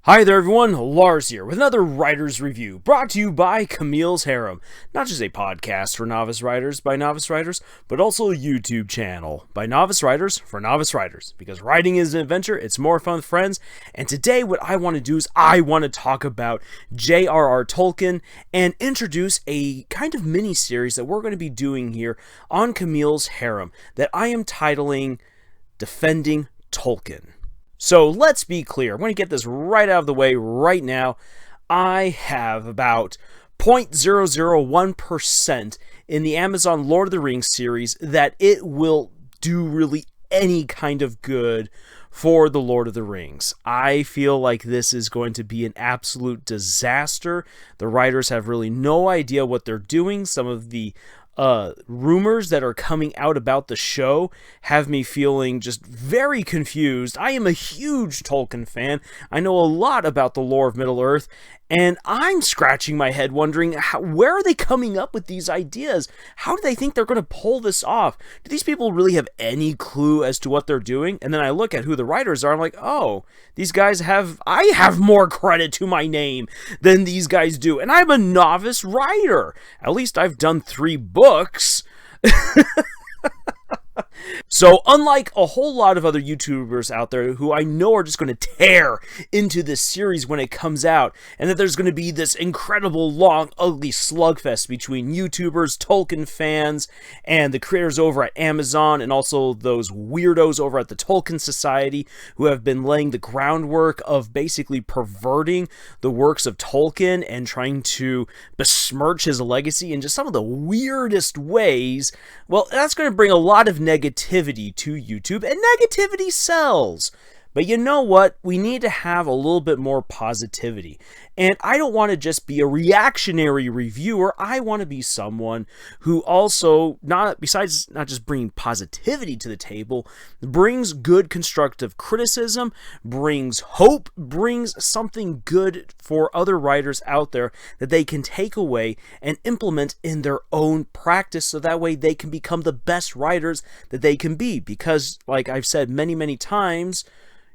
Hi there everyone, Lars here with another writer's review brought to you by Camille's Harem. Not just a podcast for novice writers by novice writers, but also a YouTube channel by novice writers for novice writers. Because writing is an adventure, it's more fun with friends, and today what I want to do is I want to talk about J.R.R. Tolkien and introduce a kind of mini-series that we're going to be doing here on Camille's Harem that I am titling Defending Tolkien. So let's be clear, I'm going to get this right out of the way right now. I have about 0.001% in the Amazon Lord of the Rings series that it will do really any kind of good for the Lord of the Rings. I feel like this is going to be an absolute disaster. The writers have really no idea what they're doing. Some of the rumors that are coming out about the show have me feeling just very confused. I am a huge Tolkien fan. I know a lot about the lore of Middle-earth, and I'm scratching my head wondering, where are they coming up with these ideas? How do they think they're going to pull this off? Do these people really have any clue as to what they're doing? And then I look at who the writers are, I'm like, oh, these guys I have more credit to my name than these guys do. And I'm a novice writer. At least I've done 3 books. So unlike a whole lot of other YouTubers out there who I know are just going to tear into this series when it comes out, and that there's going to be this incredible, long, ugly slugfest between YouTubers, Tolkien fans, and the creators over at Amazon, and also those weirdos over at the Tolkien Society who have been laying the groundwork of basically perverting the works of Tolkien and trying to besmirch his legacy in just some of the weirdest ways. Well, that's going to bring a lot of negativity to YouTube, and negativity sells. But you know what? We need to have a little bit more positivity. And I don't want to just be a reactionary reviewer. I want to be someone who also, besides not just bringing positivity to the table, brings good constructive criticism, brings hope, brings something good for other writers out there that they can take away and implement in their own practice, so that way they can become the best writers that they can be. Because, like I've said many, many times,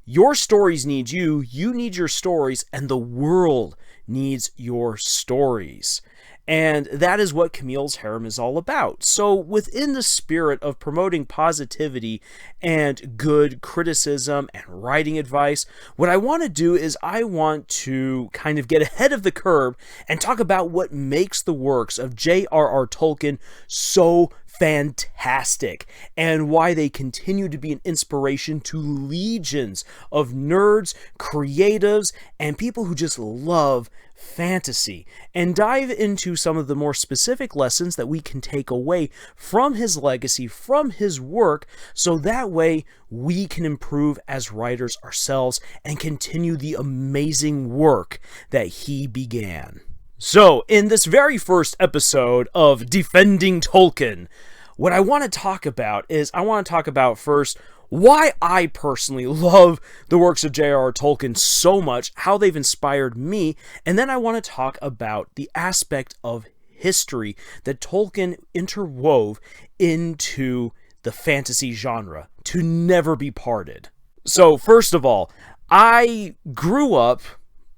your stories need you, you need your stories, and the world needs your stories. And that is what Camille's Harem is all about. So within the spirit of promoting positivity and good criticism and writing advice, what I want to do is I want to kind of get ahead of the curve and talk about what makes the works of J.R.R. Tolkien so fantastic, and why they continue to be an inspiration to legions of nerds, creatives, and people who just love fantasy, and dive into some of the more specific lessons that we can take away from his legacy, from his work, so that way we can improve as writers ourselves and continue the amazing work that he began. So, in this very first episode of Defending Tolkien, what I want to talk about is, I want to talk about first why I personally love the works of J.R.R. Tolkien so much, how they've inspired me, and then I want to talk about the aspect of history that Tolkien interwove into the fantasy genre to never be parted. So, first of all, I grew up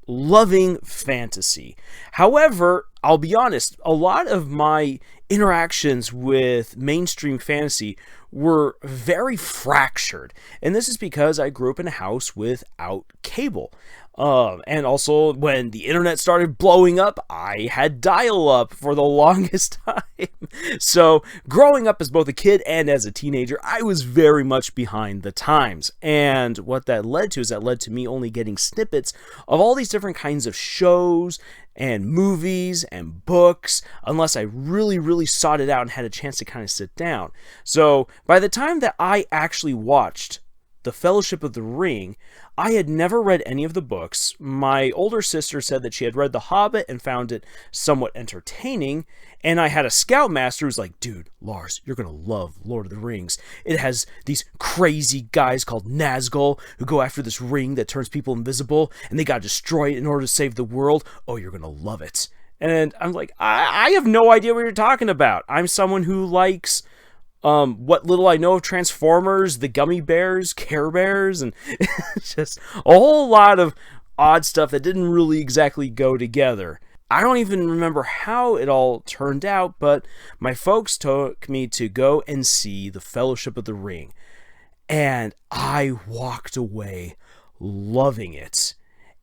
loving fantasy. However, I'll be honest, a lot of my interactions with mainstream fantasy were very fractured. And this is because I grew up in a house without cable. And also, when the internet started blowing up, I had dial-up for the longest time. So, growing up as both a kid and as a teenager, I was very much behind the times. And what that led to is that led to me only getting snippets of all these different kinds of shows and movies and books, unless I really, really sought it out and had a chance to kind of sit down. So, by the time that I actually watched The Fellowship of the Ring, I had never read any of the books. My older sister said that she had read The Hobbit and found it somewhat entertaining, and I had a scoutmaster who was like, dude, Lars, you're gonna love Lord of the Rings. It has these crazy guys called Nazgul who go after this ring that turns people invisible, and they gotta destroy it in order to save the world. Oh, you're gonna love it. And I'm like, I have no idea what you're talking about. I'm someone who likes what little I know of Transformers, the Gummy Bears, Care Bears, and just a whole lot of odd stuff that didn't really exactly go together. I don't even remember how it all turned out, but my folks took me to go and see The Fellowship of the Ring, and I walked away loving it.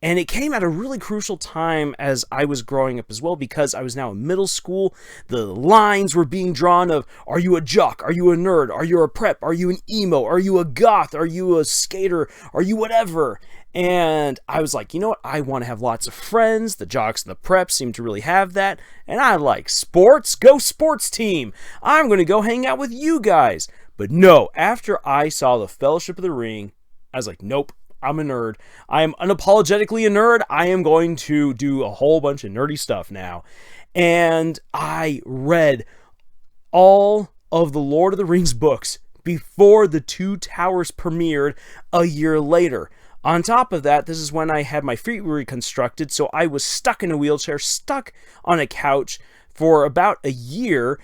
And it came at a really crucial time as I was growing up as well, because I was now in middle school. The lines were being drawn of, are you a jock? Are you a nerd? Are you a prep? Are you an emo? Are you a goth? Are you a skater? Are you whatever? And I was like, you know what? I want to have lots of friends. The jocks and the preps seem to really have that. And I like sports. Go sports team. I'm going to go hang out with you guys. But no, after I saw The Fellowship of the Ring, I was like, nope, I'm a nerd. I am unapologetically a nerd. I am going to do a whole bunch of nerdy stuff now. And I read all of the Lord of the Rings books before The Two Towers premiered a year later. On top of that, this is when I had my feet reconstructed, so I was stuck in a wheelchair, stuck on a couch for about a year.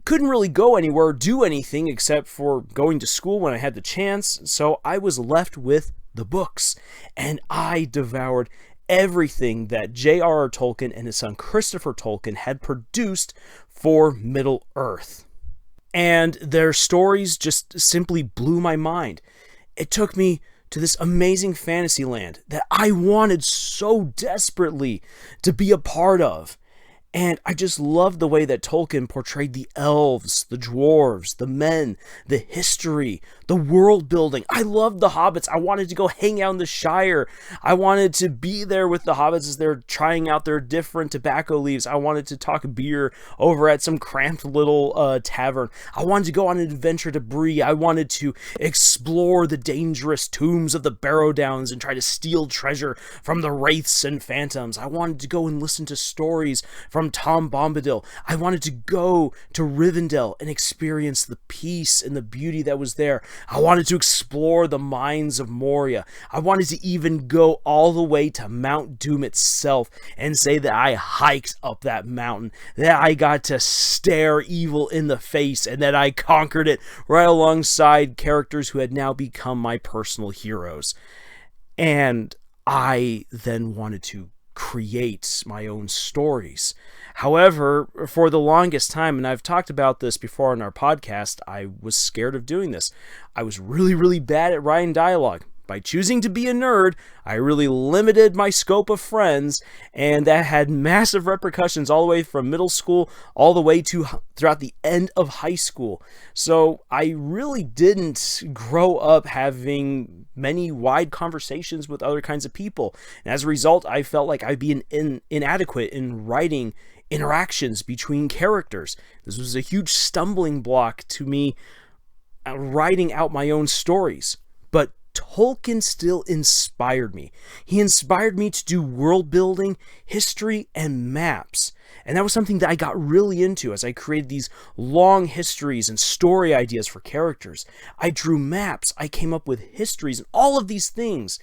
Couldn't really go anywhere, do anything except for going to school when I had the chance, so I was left with the books. And I devoured everything that J.R.R. Tolkien and his son Christopher Tolkien had produced for Middle-earth. And their stories just simply blew my mind. It took me to this amazing fantasy land that I wanted so desperately to be a part of. And I just loved the way that Tolkien portrayed the elves, the dwarves, the men, the history, the world building. I loved the hobbits. I wanted to go hang out in the Shire. I wanted to be there with the hobbits as they're trying out their different tobacco leaves. I wanted to talk beer over at some cramped little tavern. I wanted to go on an adventure to Bree. I wanted to explore the dangerous tombs of the Barrow Downs and try to steal treasure from the wraiths and phantoms. I wanted to go and listen to stories from Tom Bombadil. I wanted to go to Rivendell and experience the peace and the beauty that was there. I wanted to explore the mines of Moria. I wanted to even go all the way to Mount Doom itself and say that I hiked up that mountain, that I got to stare evil in the face, and that I conquered it right alongside characters who had now become my personal heroes. And I then wanted to create my own stories. However, for the longest time, and I've talked about this before on our podcast, I was scared of doing this. I was really, really bad at writing dialogue. By choosing to be a nerd, I really limited my scope of friends, and that had massive repercussions all the way from middle school all the way to throughout the end of high school. So I really didn't grow up having many wide conversations with other kinds of people. And as a result, I felt like I'd be inadequate in writing interactions between characters. This was a huge stumbling block to me writing out my own stories. But Tolkien still inspired me. He inspired me to do world building, history, and maps. And that was something that I got really into as I created these long histories and story ideas for characters. I drew maps, I came up with histories, and all of these things.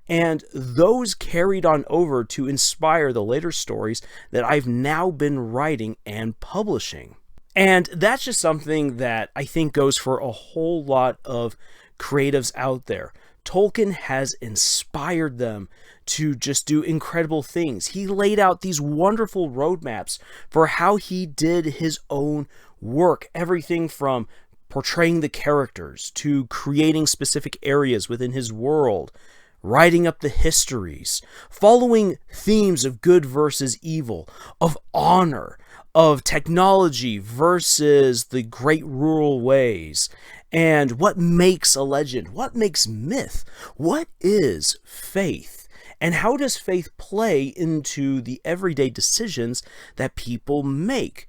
And those carried on over to inspire the later stories that I've now been writing and publishing. And that's just something that I think goes for a whole lot of creatives out there. Tolkien has inspired them to just do incredible things. He laid out these wonderful roadmaps for how he did his own work. Everything from portraying the characters to creating specific areas within his world, writing up the histories, following themes of good versus evil, of honor, of technology versus the great rural ways, and what makes a legend, what makes myth, what is faith, and how does faith play into the everyday decisions that people make?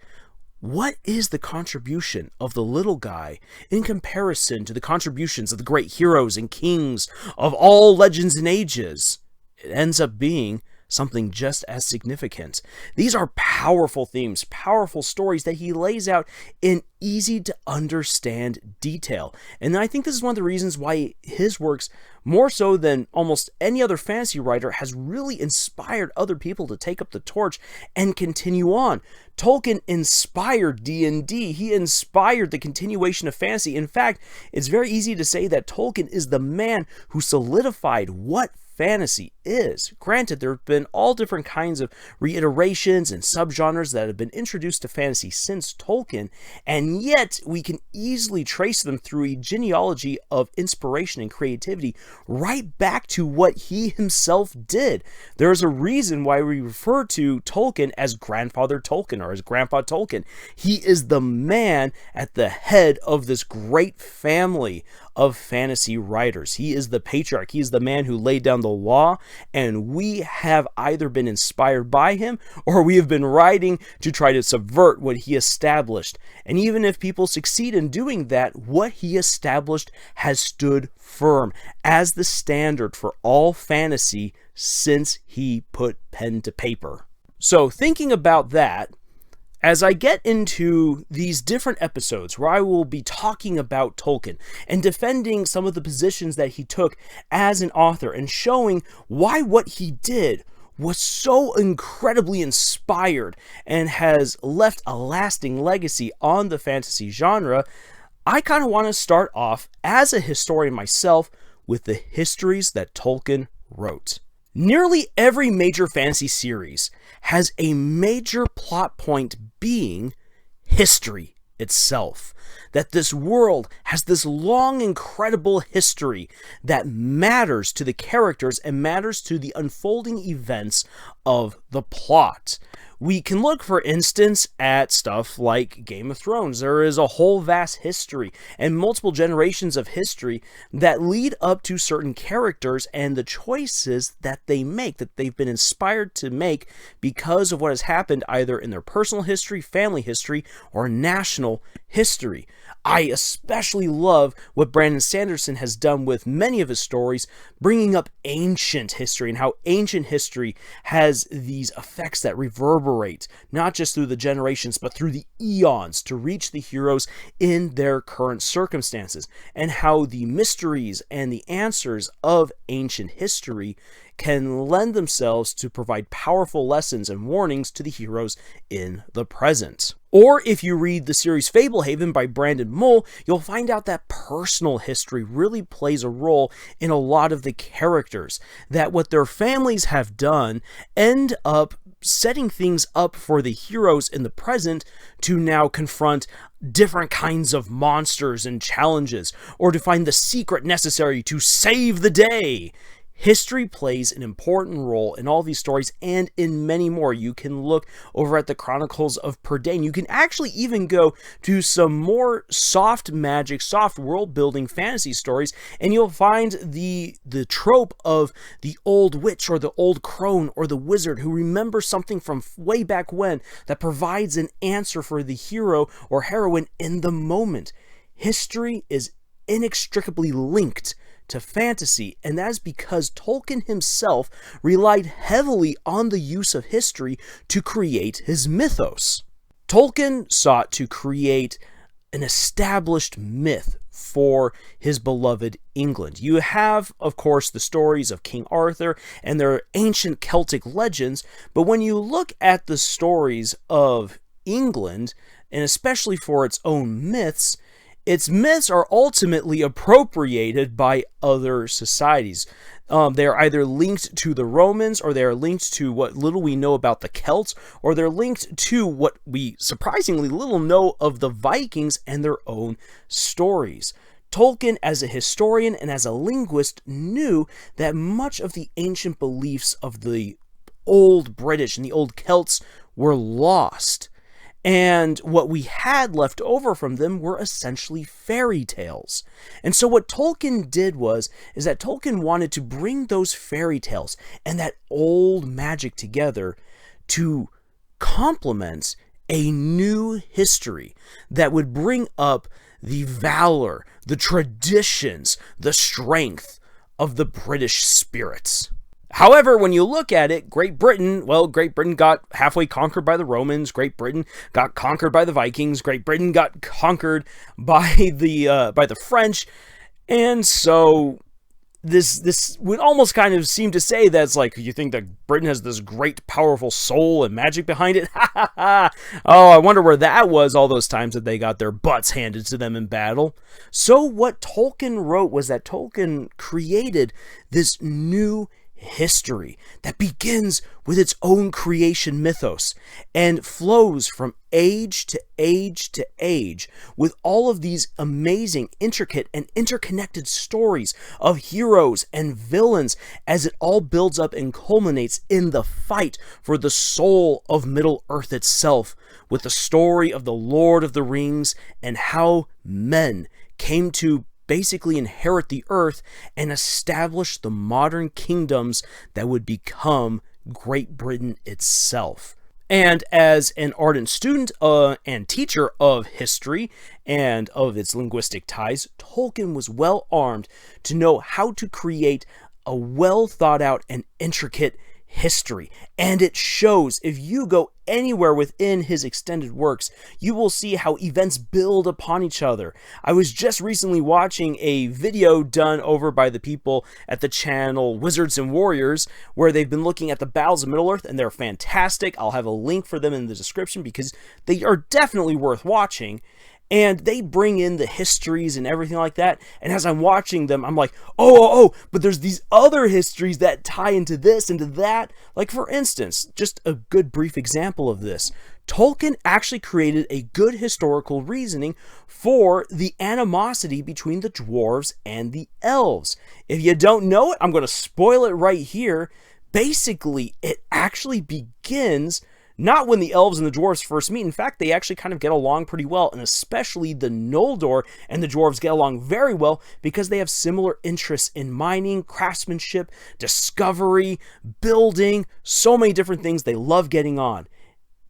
What is the contribution of the little guy in comparison to the contributions of the great heroes and kings of all legends and ages? It ends up being something just as significant. These are powerful themes, powerful stories that he lays out in easy to understand detail. And I think this is one of the reasons why his works, more so than almost any other fantasy writer, has really inspired other people to take up the torch and continue on. Tolkien inspired D&D. He inspired the continuation of fantasy. In fact, it's very easy to say that Tolkien is the man who solidified what fantasy is. Granted, there have been all different kinds of reiterations and subgenres that have been introduced to fantasy since Tolkien, and yet we can easily trace them through a genealogy of inspiration and creativity right back to what he himself did. There's a reason why we refer to Tolkien as Grandfather Tolkien or as Grandpa Tolkien. He is the man at the head of this great family of fantasy writers. He is the patriarch. He is the man who laid down the law, and we have either been inspired by him or we have been writing to try to subvert what he established. And even if people succeed in doing that, what he established has stood firm as the standard for all fantasy since he put pen to paper. So thinking about that, as I get into these different episodes where I will be talking about Tolkien and defending some of the positions that he took as an author and showing why what he did was so incredibly inspired and has left a lasting legacy on the fantasy genre, I kind of want to start off as a historian myself with the histories that Tolkien wrote. Nearly every major fantasy series has a major plot point being history itself. That this world has this long, incredible history that matters to the characters and matters to the unfolding events of the plot. We can look, for instance, at stuff like Game of Thrones. There is a whole vast history and multiple generations of history that lead up to certain characters and the choices that they make, that they've been inspired to make because of what has happened either in their personal history, family history, or national history. I especially love what Brandon Sanderson has done with many of his stories, bringing up ancient history and how ancient history has these effects that reverberate, not just through the generations, but through the eons to reach the heroes in their current circumstances, and how the mysteries and the answers of ancient history can lend themselves to provide powerful lessons and warnings to the heroes in the present. Or if you read the series Fablehaven by Brandon Mull, you'll find out that personal history really plays a role in a lot of the characters, that what their families have done end up setting things up for the heroes in the present to now confront different kinds of monsters and challenges, or to find the secret necessary to save the day. History plays an important role in all these stories and in many more. You can look over at the Chronicles of Prydain. You can actually even go to some more soft magic, soft world-building fantasy stories, and you'll find the trope of the old witch or the old crone or the wizard who remembers something from way back when that provides an answer for the hero or heroine in the moment. History is inextricably linked to fantasy, and that is because Tolkien himself relied heavily on the use of history to create his mythos. Tolkien sought to create an established myth for his beloved England. You have, of course, the stories of King Arthur and their ancient Celtic legends, but when you look at the stories of England, and especially for its own myths, its myths are ultimately appropriated by other societies. They are either linked to the Romans, or they are linked to what little we know about the Celts, or they're linked to what we surprisingly little know of the Vikings and their own stories. Tolkien, as a historian and as a linguist, knew that much of the ancient beliefs of the old British and the old Celts were lost. And what we had left over from them were essentially fairy tales. And so what Tolkien did is that Tolkien wanted to bring those fairy tales and that old magic together to complement a new history that would bring up the valor, the traditions, the strength of the British spirits. However, when you look at it, Great Britain got halfway conquered by the Romans. Great Britain got conquered by the Vikings. Great Britain got conquered by the French. And so this would almost kind of seem to say that it's like, you think that Britain has this great, powerful soul and magic behind it? Ha ha ha! Oh, I wonder where that was all those times that they got their butts handed to them in battle. So what Tolkien wrote was that Tolkien created this new history that begins with its own creation mythos and flows from age to age to age with all of these amazing, intricate, and interconnected stories of heroes and villains as it all builds up and culminates in the fight for the soul of Middle-earth itself, with the story of the Lord of the Rings and how men came to basically inherit the earth and establish the modern kingdoms that would become Great Britain itself. And as an ardent student and teacher of history and of its linguistic ties, Tolkien was well armed to know how to create a well thought out and intricate history. And it shows. If you go anywhere within his extended works, you will see how events build upon each other. I was just recently watching a video done over by the people at the channel Wizards and Warriors, where they've been looking at the battles of Middle-earth, and they're fantastic. I'll have a link for them in the description because they are definitely worth watching. And they bring in the histories and everything like that. And as I'm watching them, I'm like, but there's these other histories that tie into this, into that. Like, for instance, just a good brief example of this. Tolkien actually created a good historical reasoning for the animosity between the dwarves and the elves. If you don't know it, I'm going to spoil it right here. Basically, it actually begins not when the elves and the dwarves first meet. In fact, they actually kind of get along pretty well, and especially the Noldor and the dwarves get along very well because they have similar interests in mining, craftsmanship, discovery, building, so many different things they love getting on.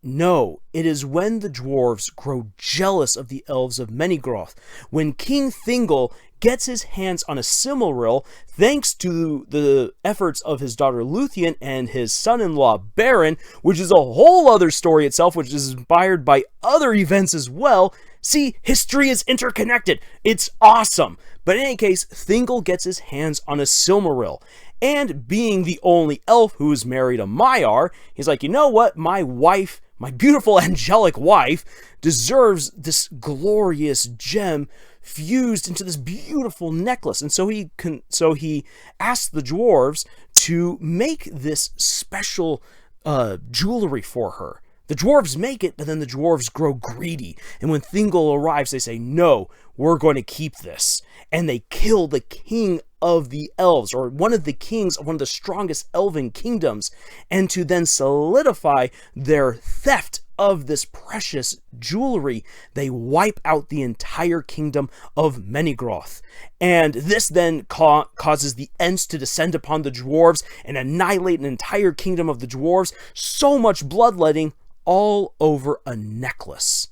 No, it is when the dwarves grow jealous of the elves of Minigroth, when King Thingol gets his hands on a Silmaril, thanks to the efforts of his daughter Luthien and his son-in-law Beren, which is a whole other story itself, which is inspired by other events as well. See, history is interconnected. It's awesome. But in any case, Thingol gets his hands on a Silmaril. And being the only elf who's married a Maiar, he's like, you know what? My wife, my beautiful angelic wife, deserves this glorious gem fused into this beautiful necklace. And so he asked the dwarves to make this special jewelry for her. The dwarves make it, but then the dwarves grow greedy. And when Thingol arrives, they say, no, we're going to keep this. And they kill the king of the elves, or one of the kings of one of the strongest elven kingdoms, and to then solidify their theft of this precious jewelry, they wipe out the entire kingdom of Minigroth. And this then causes the Ents to descend upon the dwarves and annihilate an entire kingdom of the dwarves. So much bloodletting all over a necklace.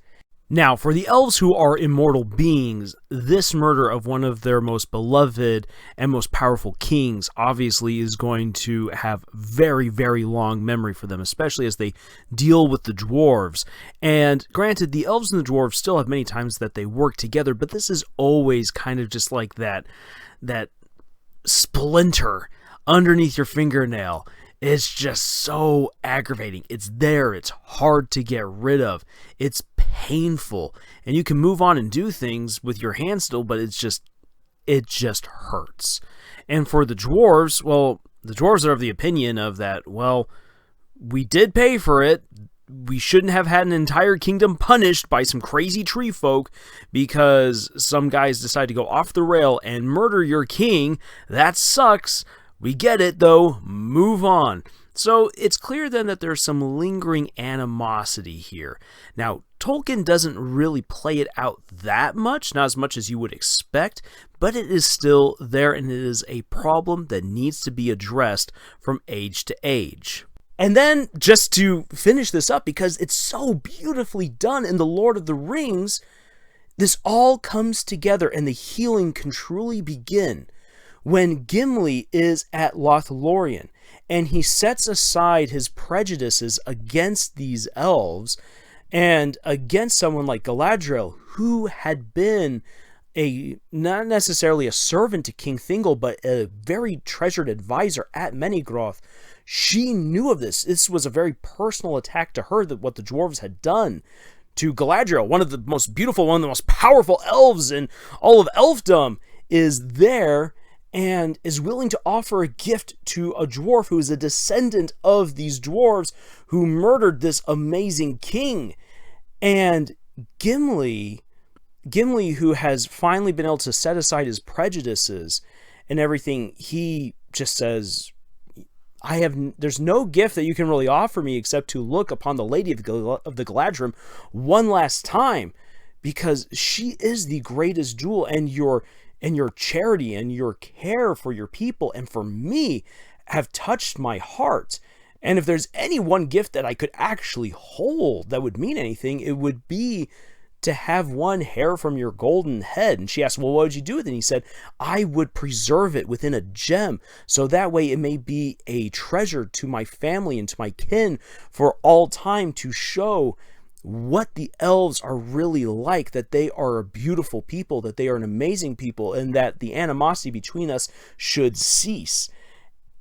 Now, for the elves who are immortal beings, this murder of one of their most beloved and most powerful kings obviously is going to have very, very long memory for them, especially as they deal with the dwarves. And granted, the elves and the dwarves still have many times that they work together, but this is always kind of just like that splinter underneath your fingernail. It's just so aggravating. It's there. It's hard to get rid of. It's painful. And you can move on and do things with your hand still, but it just hurts. And for the dwarves, well, the dwarves are of the opinion of that, well, we did pay for it. We shouldn't have had an entire kingdom punished by some crazy tree folk because some guys decide to go off the rail and murder your king. That sucks. We get it, though. Move on. So it's clear then that there's some lingering animosity here. Now, Tolkien doesn't really play it out that much, not as much as you would expect, but it is still there, and it is a problem that needs to be addressed from age to age. And then, just to finish this up, because it's so beautifully done in The Lord of the Rings, this all comes together and the healing can truly begin when Gimli is at Lothlorien and he sets aside his prejudices against these elves and against someone like Galadriel, who had been not necessarily a servant to King Thingol, but a very treasured advisor at Minigroth. She knew of this. This was a very personal attack to her, that what the dwarves had done to Galadriel, one of the most beautiful, one of the most powerful elves in all of elfdom, is there. and is willing to offer a gift to a dwarf who is a descendant of these dwarves who murdered this amazing king. And Gimli, who has finally been able to set aside his prejudices and everything, he just says, there's no gift that you can really offer me except to look upon the Lady of the Galadrim one last time, because she is the greatest jewel, and your charity and your care for your people and for me have touched my heart. And if there's any one gift that I could actually hold that would mean anything, it would be to have one hair from your golden head. And she asked, well, what would you do with it? And he said, I would preserve it within a gem, so that way it may be a treasure to my family and to my kin for all time, to show what the elves are really like, that they are a beautiful people, that they are an amazing people, and that the animosity between us should cease.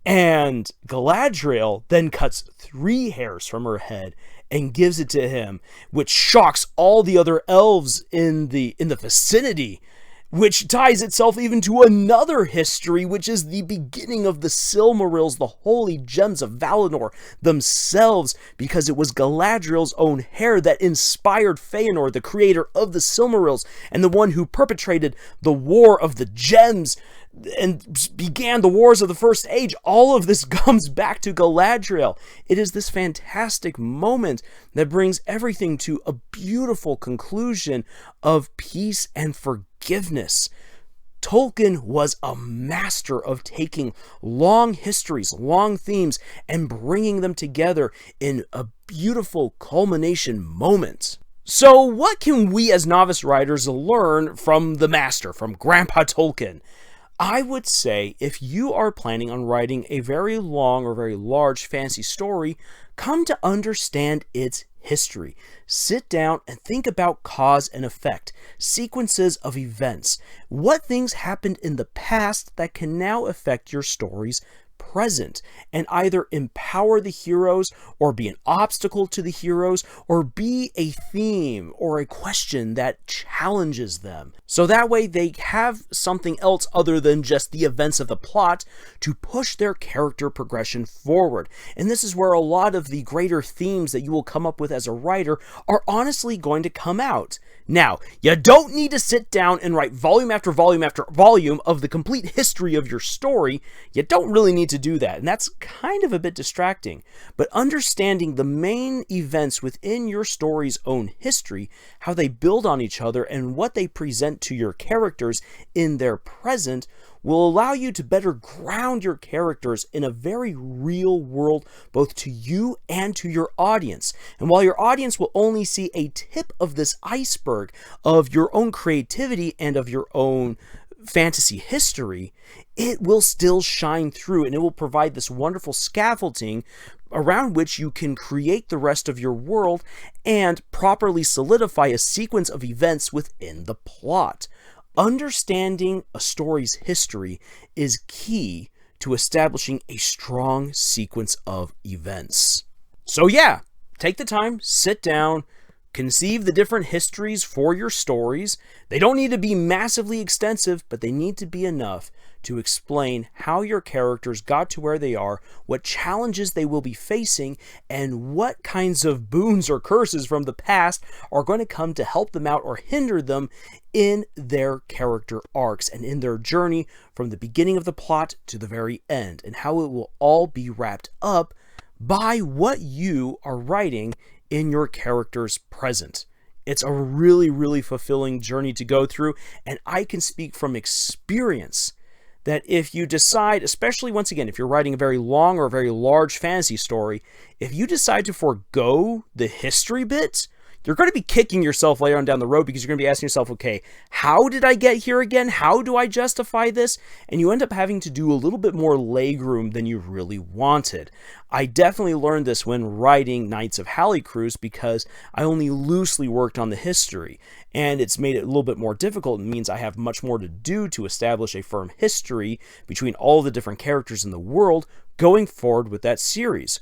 And Galadriel then cuts 3 hairs from her head and gives it to him, which shocks all the other elves in the vicinity, which ties itself even to another history, which is the beginning of the Silmarils, the holy gems of Valinor themselves, because it was Galadriel's own hair that inspired Feanor, the creator of the Silmarils, and the one who perpetrated the War of the Gems and began the wars of the First Age. All of this comes back to Galadriel. It is this fantastic moment that brings everything to a beautiful conclusion of peace and forgiveness. Tolkien was a master of taking long histories, long themes, and bringing them together in a beautiful culmination moment. So what can we as novice writers learn from the master, from Grandpa Tolkien? I would say if you are planning on writing a very long or very large fantasy story, come to understand its history. Sit down and think about cause and effect, sequences of events. What things happened in the past that can now affect your story's present, and either empower the heroes or be an obstacle to the heroes or be a theme or a question that challenges them. So that way they have something else other than just the events of the plot to push their character progression forward. And this is where a lot of the greater themes that you will come up with as a writer are honestly going to come out. Now, you don't need to sit down and write volume after volume after volume of the complete history of your story. You don't really need to do that, and that's kind of a bit distracting. But understanding the main events within your story's own history, how they build on each other, and what they present to your characters in their present will allow you to better ground your characters in a very real world, both to you and to your audience. And while your audience will only see a tip of this iceberg of your own creativity and of your own fantasy history, it will still shine through, and it will provide this wonderful scaffolding around which you can create the rest of your world and properly solidify a sequence of events within the plot. Understanding a story's history is key to establishing a strong sequence of events. So yeah, take the time, sit down, conceive the different histories for your stories. They don't need to be massively extensive, but they need to be enough to explain how your characters got to where they are, what challenges they will be facing, and what kinds of boons or curses from the past are going to come to help them out or hinder them in their character arcs and in their journey from the beginning of the plot to the very end, and how it will all be wrapped up by what you are writing in your character's present. It's a really, really fulfilling journey to go through, and I can speak from experience that if you decide, especially once again, if you're writing a very long or a very large fantasy story, if you decide to forego the history bit, you're going to be kicking yourself later on down the road, because you're going to be asking yourself, okay, how did I get here again? How do I justify this? And you end up having to do a little bit more legroom than you really wanted. I definitely learned this when writing Knights of Halicruise, because I only loosely worked on the history, and it's made it a little bit more difficult. It means I have much more to do to establish a firm history between all the different characters in the world going forward with that series.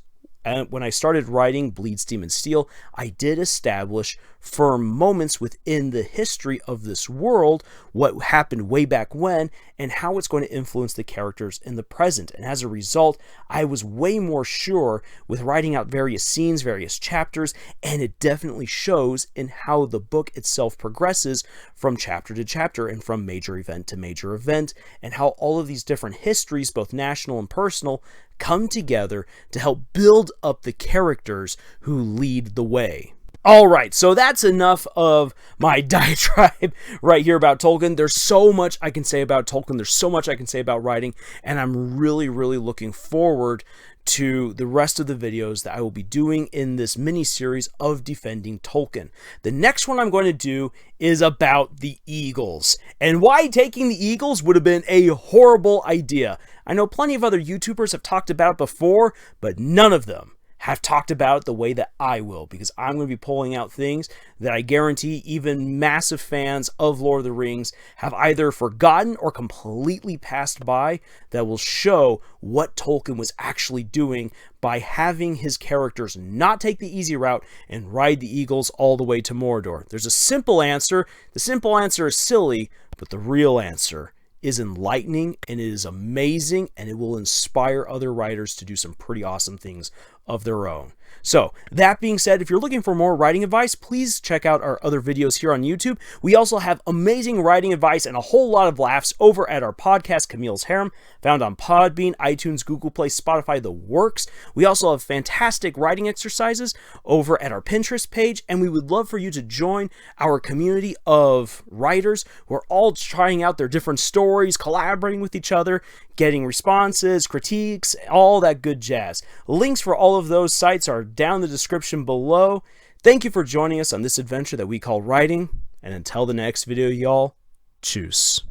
when I started writing Bleed, Steam, and Steel, I did establish firm moments within the history of this world, what happened way back when, and how it's going to influence the characters in the present. And as a result, I was way more sure with writing out various scenes, various chapters, and it definitely shows in how the book itself progresses from chapter to chapter and from major event to major event, and how all of these different histories, both national and personal, come together to help build up the characters who lead the way. Alright, so that's enough of my diatribe right here about Tolkien. There's so much I can say about Tolkien. There's so much I can say about writing, and I'm really looking forward to the rest of the videos that I will be doing in this mini-series of Defending Tolkien. The next one I'm going to do is about the Eagles, and why taking the Eagles would have been a horrible idea. I know plenty of other YouTubers have talked about it before, but none of them have talked about it the way that I will, because I'm going to be pulling out things that I guarantee even massive fans of Lord of the Rings have either forgotten or completely passed by, that will show what Tolkien was actually doing by having his characters not take the easy route and ride the Eagles all the way to Mordor. There's a simple answer. The simple answer is silly, but the real answer is enlightening, and it is amazing, and it will inspire other writers to do some pretty awesome things of their own. So, that being said, if you're looking for more writing advice, please check out our other videos here on YouTube. We also have amazing writing advice and a whole lot of laughs over at our podcast, Camille's Harem, found on Podbean, iTunes, Google Play, Spotify, the works. We also have fantastic writing exercises over at our Pinterest page, and we would love for you to join our community of writers who are all trying out their different stories, collaborating with each other, getting responses, critiques, all that good jazz. Links for all of those sites are down in the description below. Thank you for joining us on this adventure that we call writing, and until the next video, y'all, tschüss.